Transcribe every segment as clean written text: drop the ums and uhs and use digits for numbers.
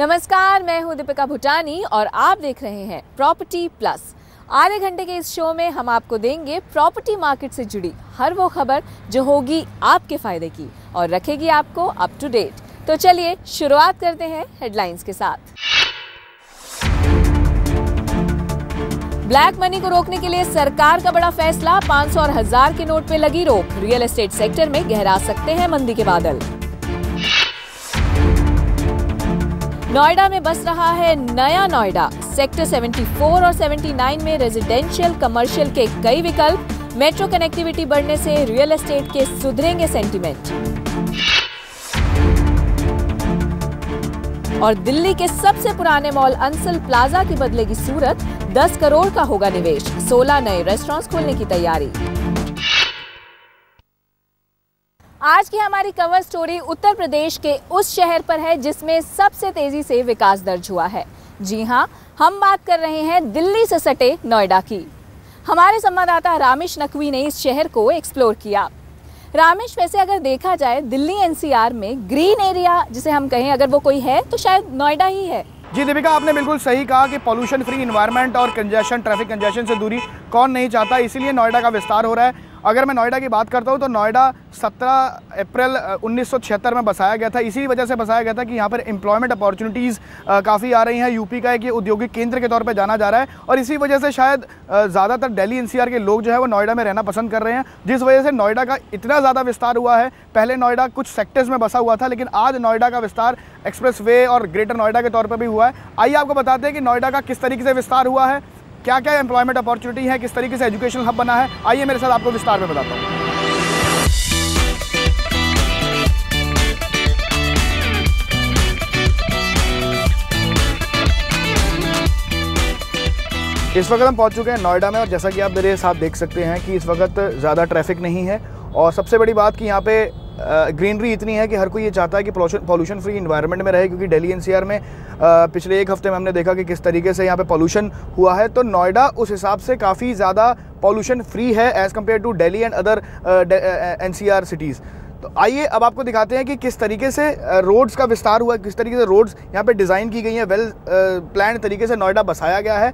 नमस्कार, मैं हूं दीपिका भूटानी और आप देख रहे हैं प्रॉपर्टी प्लस। आधे घंटे के इस शो में हम आपको देंगे प्रॉपर्टी मार्केट से जुड़ी हर वो खबर जो होगी आपके फायदे की और रखेगी आपको अप टू डेट। तो चलिए शुरुआत करते हैं हेडलाइंस के साथ। ब्लैक मनी को रोकने के लिए सरकार का बड़ा फैसला, 500 और 1000 के नोट पे लगी रोक। रियल एस्टेट सेक्टर में गहरा सकते हैं मंदी के बादल। नोएडा में बस रहा है नया नोएडा। सेक्टर 74 और 79 में रेजिडेंशियल कमर्शियल के कई विकल्प। मेट्रो कनेक्टिविटी बढ़ने से रियल एस्टेट के सुधरेंगे सेंटीमेंट। और दिल्ली के सबसे पुराने मॉल अंसल प्लाजा की बदलेगी सूरत। 10 करोड़ का होगा निवेश। 16 नए रेस्टोरेंट्स खोलने की तैयारी। आज की हमारी कवर स्टोरी उत्तर प्रदेश के उस शहर पर है जिसमें सबसे तेजी से विकास दर्ज हुआ है। जी हां, हम बात कर रहे हैं दिल्ली से सटे नोएडा की। हमारे संवाददाता रामेश नकवी ने इस शहर को एक्सप्लोर किया। रामेश, वैसे अगर देखा जाए दिल्ली एनसीआर में ग्रीन एरिया जिसे हम कहें अगर वो कोई है तो शायद नोएडा ही है। जी दीपिका, आपने बिल्कुल सही कहा कि पॉल्यूशन फ्री इन्वायरमेंट और कंजेशन, ट्रैफिक कंजेशन से दूरी कौन नहीं चाहता, इसीलिए नोएडा का विस्तार हो रहा है। अगर मैं नोएडा की बात करता हूँ तो नोएडा 17 अप्रैल 1976 में बसाया गया था। इसी वजह से बसाया गया था कि यहाँ पर एम्प्लॉयमेंट अपॉर्चुनिटीज़ काफ़ी आ रही हैं। यूपी का एक ये औद्योगिक केंद्र के तौर पे जाना जा रहा है और इसी वजह से शायद ज़्यादातर दिल्ली एनसीआर के लोग जो है वो नोएडा में रहना पसंद कर रहे हैं, जिस वजह से नोएडा का इतना ज़्यादा विस्तार हुआ है। पहले नोएडा कुछ सेक्टर्स में बसा हुआ था, लेकिन आज नोएडा का विस्तार एक्सप्रेस वे और ग्रेटर नोएडा के तौर पर भी हुआ है। आइए आपको बताते हैं कि नोएडा का किस तरीके से विस्तार हुआ है, क्या क्या एम्प्लॉयमेंट अपॉर्चुनिटी है, किस तरीके से एजुकेशन हब बना है। आइए मेरे साथ आपको विस्तार में बताता हूँ। इस वक्त हम पहुंच चुके हैं नोएडा में और जैसा कि आप मेरे साथ देख सकते हैं कि इस वक्त ज़्यादा ट्रैफिक नहीं है और सबसे बड़ी बात कि यहाँ पे ग्रीनरी इतनी है कि हर कोई ये चाहता है कि पॉल्यूशन फ्री इन्वायरमेंट में रहे, क्योंकि दिल्ली एनसीआर में पिछले एक हफ्ते में हमने देखा कि किस तरीके से यहाँ पे पॉल्यूशन हुआ है। तो नोएडा उस हिसाब से काफ़ी ज़्यादा पॉल्यूशन फ्री है as compared to Delhi and other NCR cities. तो आइए अब आपको दिखाते हैं कि किस तरीके से रोड्स का विस्तार हुआ, किस तरीके से रोड्स यहाँ पे डिज़ाइन की गई हैं। वेल प्लान तरीके से नोएडा बसाया गया है।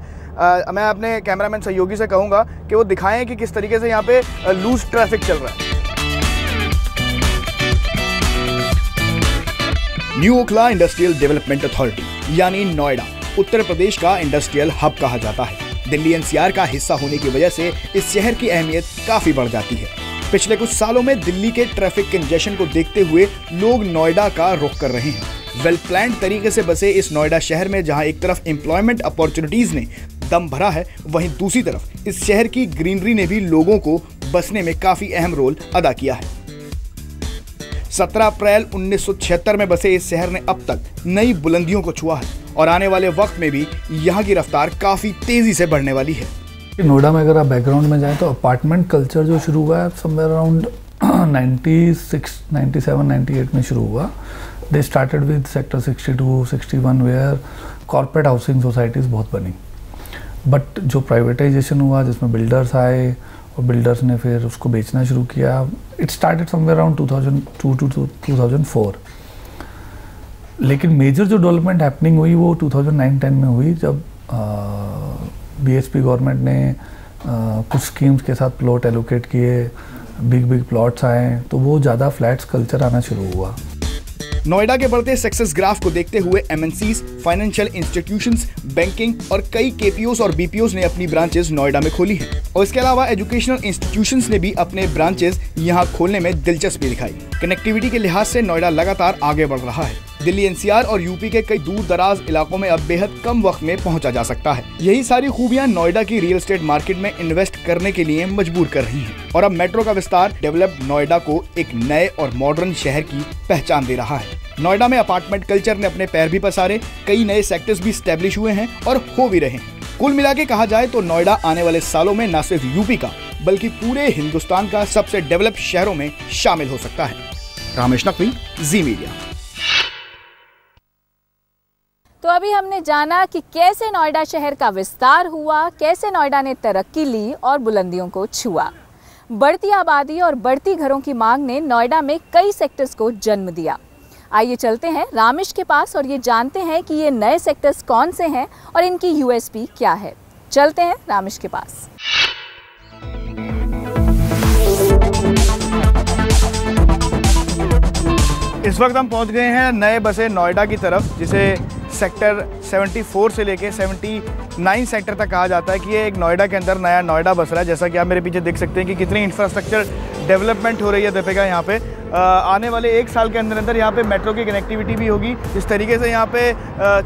मैं अपने कैमरामैन सहयोगी से कहूँगा कि वो दिखाएं कि किस तरीके से यहाँ पे लूज ट्रैफिक चल रहा है। New Okhla industrial development authority यानी नोएडा उत्तर प्रदेश का इंडस्ट्रियल हब कहा जाता है। दिल्ली एनसीआर का हिस्सा होने की वजह से इस शहर की अहमियत काफी बढ़ जाती है। पिछले कुछ सालों में दिल्ली के ट्रैफिक कंजेशन को देखते हुए लोग नोएडा का रुख कर रहे हैं। वेल प्लान्ड तरीके से बसे इस नोएडा शहर में जहां एक तरफ एम्प्लॉयमेंट अपॉर्चुनिटीज ने दम भरा है, वहीं दूसरी तरफ इस शहर की ग्रीनरी ने भी लोगों को बसने में काफी अहम रोल अदा किया है। 17 अप्रैल 1976 में बसे इस शहर ने अब तक नई बुलंदियों को छुआ है और आने वाले वक्त में भी यहाँ की रफ्तार काफी तेजी से बढ़ने वाली है। नोएडा में अगर आप बैकग्राउंड में जाएं तो अपार्टमेंट कल्चर जो शुरू हुआ है समवेयर अराउंड 96, 97, 98 में शुरू हुआ। They started with sector 62, 61 where corporate housing societies बहुत बनी। बट जो प्राइवेटाइजेशन हुआ जिसमें बिल्डर्स आए और बिल्डर्स ने फिर उसको बेचना शुरू किया, it started somewhere around 2002 to 2004। लेकिन मेजर जो डेवलपमेंट हैपनिंग हुई वो 2009-10 में हुई, जब बीएसपी गवर्नमेंट ने कुछ स्कीम्स के साथ प्लॉट एलोकेट किए, बिग प्लॉट्स आए, तो वो ज़्यादा फ्लैट्स कल्चर आना शुरू हुआ। नोएडा के बढ़ते सक्सेस ग्राफ को देखते हुए एमएनसीज, फाइनेंशियल इंस्टीट्यूशंस, बैंकिंग और कई केपीओस और बीपीओस ने अपनी ब्रांचेस नोएडा में खोली हैं और इसके अलावा एजुकेशनल इंस्टीट्यूशंस ने भी अपने ब्रांचेस यहां खोलने में दिलचस्पी दिखाई। कनेक्टिविटी के लिहाज से नोएडा लगातार आगे बढ़ रहा है। दिल्ली एनसीआर और यूपी के कई दूर दराज इलाकों में अब बेहद कम वक्त में पहुंचा जा सकता है। यही सारी खूबियां नोएडा की रियल एस्टेट मार्केट में इन्वेस्ट करने के लिए मजबूर कर रही हैं और अब मेट्रो का विस्तार डेवलप्ड नोएडा को एक नए और मॉडर्न शहर की पहचान दे रहा है। नोएडा में अपार्टमेंट कल्चर ने अपने पैर भी पसारे, कई नए सेक्टर्स भी स्टैब्लिश हुए हैं और हो भी रहे हैं। कुल मिला के कहा जाए तो नोएडा आने वाले सालों में न सिर्फ यूपी का बल्कि पूरे हिंदुस्तान का सबसे डेवलप शहरों में शामिल हो सकता है। रामेश नकवी, जी मीडिया। तो अभी हमने जाना कि कैसे नोएडा शहर का विस्तार हुआ, कैसे नोएडा ने तरक्की ली और बुलंदियों को छुआ। बढ़ती आबादी और बढ़ती घरों की मांग ने नोएडा में कई सेक्टर्स को जन्म दिया। आइए चलते हैं रामेश के पास और ये जानते हैं कि ये नए सेक्टर्स कौन से हैं और इनकी यूएसपी क्या है। चलते हैं रामेश के पास। इस वक्त हम पहुंच गए हैं नए बसे नोएडा की तरफ, जिसे सेक्टर 74 से लेके 79 सेक्टर तक कहा जाता है कि ये एक नोएडा के अंदर नया नोएडा बस रहा है। जैसा कि आप मेरे पीछे देख सकते हैं कि कितनी इंफ्रास्ट्रक्चर डेवलपमेंट हो रही है दीपिका। यहाँ पे आने वाले 1 साल के अंदर अंदर यहाँ पे मेट्रो की कनेक्टिविटी भी होगी। इस तरीके से यहाँ पे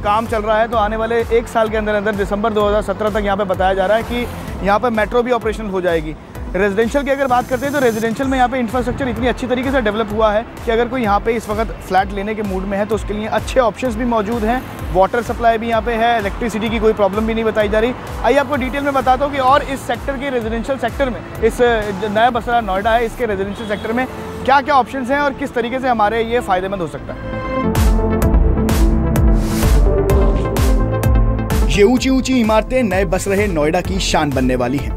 काम चल रहा है, तो आने वाले 1 साल के अंदर अंदर दिसंबर 2017 तक यहाँ पे बताया जा रहा है कि यहाँ पे मेट्रो भी ऑपरेशनल हो जाएगी। रेजिडेंशियल की अगर बात करते हैं तो रेजिडेंशियल में यहाँ पे इंफ्रास्ट्रक्चर इतनी अच्छी तरीके से डेवलप हुआ है कि अगर कोई यहाँ पे इस वक्त फ्लैट लेने के मूड में है तो उसके लिए अच्छे ऑप्शंस भी मौजूद हैं। वाटर सप्लाई भी यहाँ पे है, इलेक्ट्रिसिटी की कोई प्रॉब्लम भी नहीं बताई जा रही। आइए आपको डिटेल में बताता हूँ कि और इस सेक्टर के रेजिडेंशियल सेक्टर में, इस नया बसरा नोएडा है, इसके रेजिडेंशियल सेक्टर में क्या क्या ऑप्शंस हैं और किस तरीके से हमारे ये फ़ायदेमंद हो सकता है। ये ऊंची ऊंची इमारतें नए बस रहे नोएडा की शान बनने वाली हैं।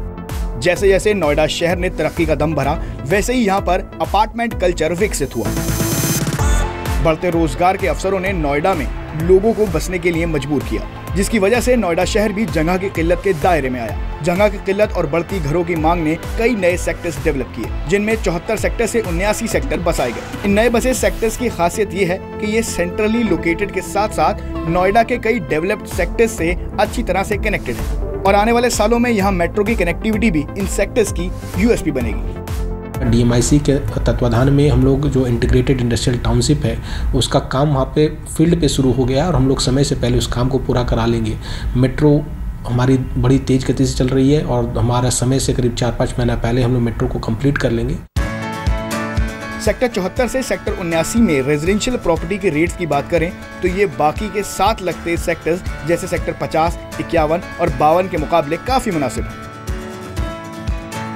जैसे जैसे नोएडा शहर ने तरक्की का दम भरा, वैसे ही यहाँ पर अपार्टमेंट कल्चर विकसित हुआ। बढ़ते रोजगार के अवसरों ने नोएडा में लोगों को बसने के लिए मजबूर किया, जिसकी वजह से नोएडा शहर भी जगह की किल्लत के दायरे में आया। जगह की किल्लत और बढ़ती घरों की मांग ने कई नए सेक्टर्स डेवलप किए, जिनमें 74 सेक्टर से 79 सेक्टर बसाए गए। इन नए बसे सेक्टर्स की खासियत ये है कि ये सेंट्रली लोकेटेड के साथ साथ नोएडा के कई डेवलप्ड सेक्टर्स से अच्छी तरह से कनेक्टेड है और आने वाले सालों में यहाँ मेट्रो की कनेक्टिविटी भी इन सेक्टर्स की यूएसपी बनेगी। DMIC के तत्वाधान में हम लोग जो इंटीग्रेटेड इंडस्ट्रियल टाउनशिप है उसका काम वहाँ पे फील्ड पे शुरू हो गया और हम लोग समय से पहले उस काम को पूरा करा लेंगे। मेट्रो हमारी बड़ी तेज़ गति से चल रही है और हमारा समय से करीब 4-5 महीना पहले हम लोग मेट्रो को कंप्लीट कर लेंगे। सेक्टर 74 से सेक्टर 79 में रेजिडेंशियल प्रॉपर्टी के रेट्स की बात करें तो ये बाकी के साथ लगते सेक्टर्स जैसे सेक्टर 50, 51 और 52 के मुकाबले काफ़ी मुनासिब है।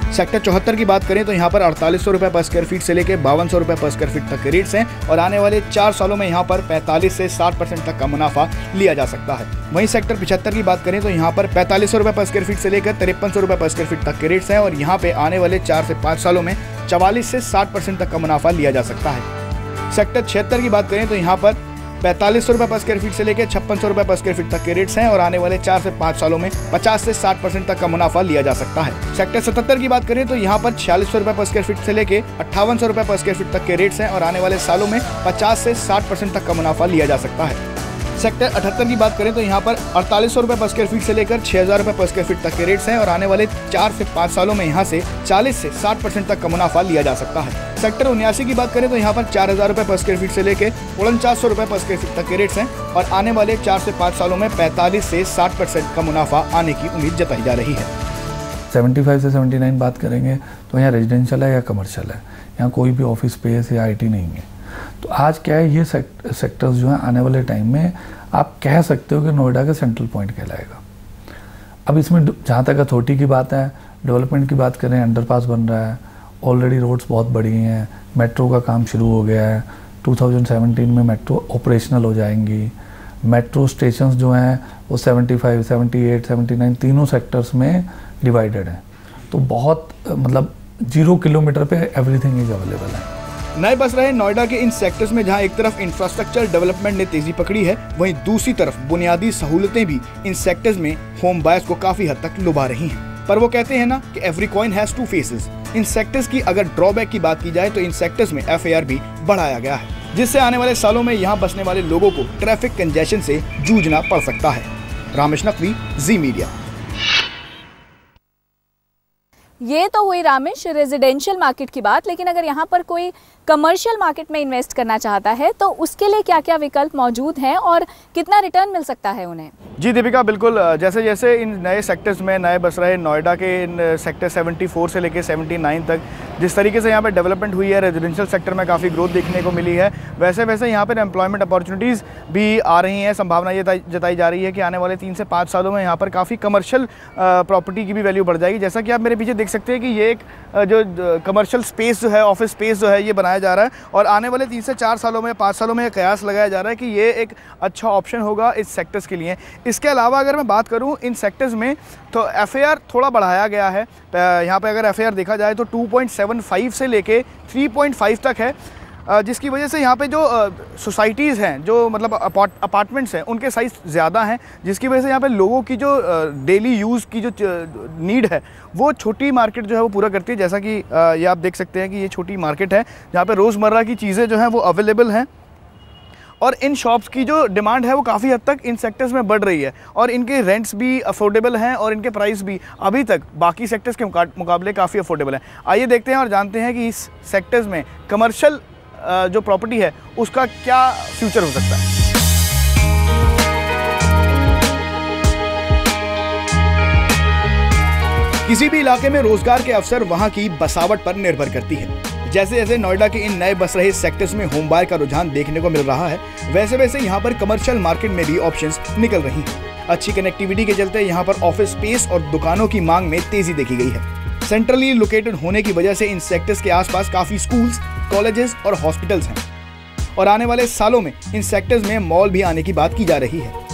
सेक्टर 74 की बात करें तो यहाँ पर 4800 रुपये पर स्क्वायर फीट से लेकर 5200 रुपये पर स्क्वायर फीट तक के रेट्स हैं और आने वाले 4 सालों में यहाँ पर 45 से 60% तक का मुनाफा लिया जा सकता है। वहीं सेक्टर 75 की बात करें तो यहाँ पर 4500 रुपये पर स्क्वायर फीट से लेकर 5300 रुपये पर स्क्वायर फीट तक के रेट्स हैं और यहाँ पे आने वाले 4 से 5 सालों में 44 से 60% तक का मुनाफा लिया जा सकता है। सेक्टर 76 की बात करें तो यहाँ पर 4500 रुपये पर स्क्वायर फीट से लेकर 5600 रुपये पर स्क्वायर फीट तक के रेट्स हैं और आने वाले 4 से 5 सालों में 50 से 60% तक का मुनाफा लिया जा सकता है। सेक्टर 77 की बात करें तो यहाँ पर 4600 रुपये पर स्क्वायर फीट से लेकर 5800 रुपये पर स्क्वायर फीट तक के रेट्स हैं और आने वाले सालों में 50 से 60% तक का मुनाफा लिया जा सकता है। सेक्टर 78 की बात करें तो यहाँ पर 4800 रुपये पर स्क्वायर फीट से लेकर 6000 रुपये पर स्क्वायर फीट तक के रेट्स हैं और आने वाले 4 से 5 सालों में यहाँ से 40 से 60% तक का मुनाफा लिया जा सकता है। सेक्टर 79 की बात करें तो यहाँ पर 4000 रुपये पर स्क्वायर फीट से लेकर 4900 रुपये पर स्क्वायर फीट तक के रेट्स हैं और आने वाले 4 से 5 सालों में 45 से 60% का मुनाफा आने की उम्मीद जताई जा रही है। 75 से 79 बात करेंगे तो यहाँ रेजिडेंशियल है या कमर्शियल है, यहाँ कोई भी ऑफिस स्पेस या IT नहीं है। तो आज क्या है, ये सेक्टर्स जो हैं आने वाले टाइम में आप कह सकते हो कि नोएडा का सेंट्रल पॉइंट कहलाएगा। अब इसमें जहाँ तक अथॉरिटी की बात है, डेवलपमेंट की बात करें, अंडरपास बन रहा है, ऑलरेडी रोड्स बहुत बड़ी हैं, मेट्रो का काम शुरू हो गया है, 2017 में मेट्रो ऑपरेशनल हो जाएंगी। मेट्रो स्टेशंस जो हैं वो 75, 78, 79 तीनों सेक्टर्स में डिवाइडेड हैं। तो बहुत मतलब 0 किलोमीटर पे एवरीथिंग इज अवेलेबल है। नए बस रहे नोएडा के इन सेक्टर्स में जहां एक तरफ इंफ्रास्ट्रक्चर डेवलपमेंट ने तेजी पकड़ी है, वहीं दूसरी तरफ बुनियादी सहूलतें भी इन सेक्टर्स में होम बायर्स को काफी हद तक लुभा रही हैं। पर वो कहते हैं ना कि every coin has two faces. इन सेक्टर्स की अगर ड्रॉबैक की बात की जाए तो इन सेक्टर्स में FAR भी बढ़ाया गया है, जिससे आने वाले सालों में यहाँ बसने वाले लोगों को ट्रैफिक कंजेशन से जूझना पड़ सकता है। रामेश नकवी, जी मीडिया। ये तो हुई रामेश रेजिडेंशियल मार्केट की बात, लेकिन अगर यहाँ पर कोई कमर्शियल मार्केट में इन्वेस्ट करना चाहता है तो उसके लिए क्या क्या विकल्प मौजूद हैं और कितना रिटर्न मिल सकता है उन्हें? जी दीपिका, बिल्कुल। जैसे जैसे इन नए सेक्टर्स में नए बस रहे नोएडा के इन सेक्टर 74 से लेकर 79 तक जिस तरीके से यहाँ पे डेवलपमेंट हुई है, रेजिडेंशियल सेक्टर में काफ़ी ग्रोथ देखने को मिली है, वैसे वैसे यहाँ पर एम्प्लॉयमेंट अपॉर्चुनिटीज़ भी आ रही हैं। संभावना ये जताई जा रही है कि आने वाले 3 से 5 सालों में यहाँ पर काफ़ी कमर्शियल प्रॉपर्टी की भी वैल्यू बढ़ जाएगी। जैसा कि आप मेरे पीछे देख सकते हैं कि ये एक जो कमर्शियल स्पेस जो है, ऑफिस स्पेस जो है, ये बनाया जा रहा है और आने वाले 3 से 4 सालों में, 5 सालों में कयास लगाया जा रहा है कि ये एक अच्छा ऑप्शन होगा इस सेक्टर्स के लिए। इसके अलावा अगर मैं बात करूं इन सेक्टर्स में तो FAR थोड़ा बढ़ाया गया है। यहाँ पे अगर FAR देखा जाए तो 2.75 से लेके 3.5 तक है। जिसकी वजह से यहाँ पे जो सोसाइटीज़ हैं, जो मतलब अपार्टमेंट्स हैं, उनके साइज़ ज़्यादा हैं, जिसकी वजह से यहाँ पे लोगों की जो डेली यूज़ की जो नीड है वो छोटी मार्केट जो है वो पूरा करती है। जैसा कि ये आप देख सकते हैं कि ये छोटी मार्केट है जहाँ पे रोज़मर्रा की चीज़ें जो हैं वो अवेलेबल हैं और इन शॉप्स की जो डिमांड है वो काफ़ी हद तक इन सेक्टर्स में बढ़ रही है और इनके रेंट्स भी अफोर्डेबल हैं और इनके प्राइस भी अभी तक बाकी सेक्टर्स के मुकाबले काफ़ी अफोर्डेबल हैं। आइए देखते हैं और जानते हैं कि इस सेक्टर्स में कमर्शियल जो प्रॉपर्टी है उसका क्या फ्यूचर हो सकता है। किसी भी इलाके में रोजगार के अवसर वहां की बसावट पर निर्भर करती है। जैसे जैसे नोएडा के इन नए बस रहे सेक्टर्स में होम बाय का रुझान देखने को मिल रहा है, वैसे वैसे यहाँ पर कमर्शियल मार्केट में भी ऑप्शंस निकल रही हैं। अच्छी कनेक्टिविटी के चलते यहाँ पर ऑफिस स्पेस और दुकानों की मांग में तेजी देखी गई है। सेंट्रली लोकेटेड होने की वजह से इन सेक्टर्स के आसपास काफी स्कूल्स, कॉलेजेस और हॉस्पिटल्स हैं और आने वाले सालों में इन सेक्टर्स में मॉल भी आने की बात की जा रही है।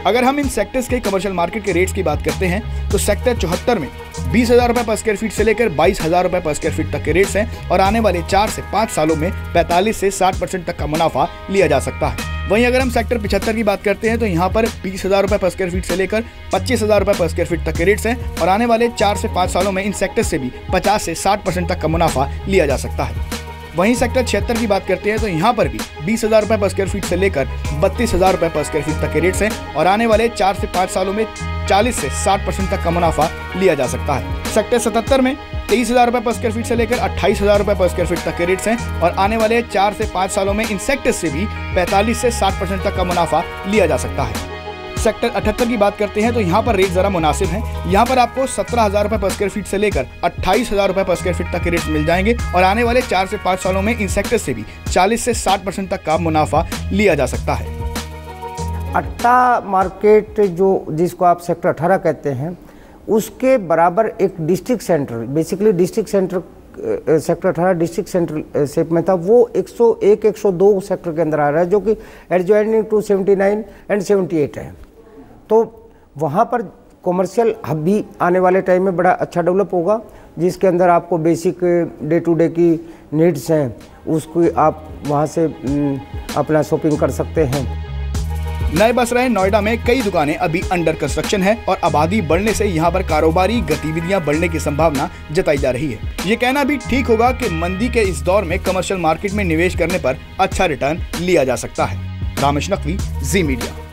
अगर हम इन सेक्टर्स के कमर्शियल मार्केट के रेट्स की बात करते हैं तो सेक्टर 74 में 20,000 रुपए पर स्क्वायर फीट से लेकर 22,000 रुपए पर स्क्वायर फीट तक के रेट्स हैं और आने वाले 4 से 5 सालों में 45 से 60% तक का मुनाफा लिया जा सकता है। वहीं अगर हम सेक्टर 75 की बात करते हैं तो यहाँ पर 20,000 रुपए पर स्क्वायर फीट से लेकर 25,000 रुपए पर स्क्वायर फीट तक के रेट्स हैं और आने वाले 4 से 5 सालों में इन सेक्टर से भी 50 से 60% तक का मुनाफा लिया जा सकता है। वहीं सेक्टर 76 की बात करते हैं तो यहाँ पर भी 20,000 रुपए पर स्क्वायर फीट से लेकर 32,000 रुपए पर स्क्वायर फीट तक के रेट्स हैं और आने वाले 4 से 5 सालों में 40 से 60% तक का मुनाफा लिया जा सकता है। सेक्टर 77 में 23,000 रुपए पर स्क्वायर फीट से लेकर 28,000 रुपए पर स्क्वायर फीट तक के रेट्स हैं और आने वाले 4 से 5 सालों में इन सेक्टर्स से भी 45 से 60% तक का मुनाफा लिया जा सकता है। सेक्टर 78 की बात करते हैं तो यहाँ पर रेट ज़रा मुनासिब हैं। यहाँ पर आपको 17,000 रुपए पर स्क्वायर फीट से लेकर 28,000 रुपए पर स्क्वायर फीट तक के रेट्स मिल जाएंगे और आने वाले 4 से 5 सालों में इन सेक्टर से भी 40 से 60% तक का मुनाफा लिया जा सकता है। अट्टा मार्केट जो जिसको आप सेक्टर 18 कहते हैं उसके बराबर एक district centre, basically district centre sector 18 district centre shape में था, वो 101, 102 सेक्टर के अंदर आ रहा है जो कि एडजॉइनिंग टू 79 एंड 78 है। तो वहाँ पर कॉमर्शियल हब भी आने वाले टाइम में बड़ा अच्छा डेवलप होगा जिसके अंदर आपको बेसिक डे टू डे की नीड्स हैं उसको आप वहाँ से अपना शॉपिंग कर सकते हैं। नए बस रहे नोएडा में कई दुकानें अभी अंडर कंस्ट्रक्शन है और आबादी बढ़ने से यहाँ पर कारोबारी गतिविधियां बढ़ने की संभावना जताई जा रही है। ये कहना भी ठीक होगा कि मंदी के इस दौर में कमर्शियल मार्केट में निवेश करने पर अच्छा रिटर्न लिया जा सकता है। रामेश नकवी, जी मीडिया।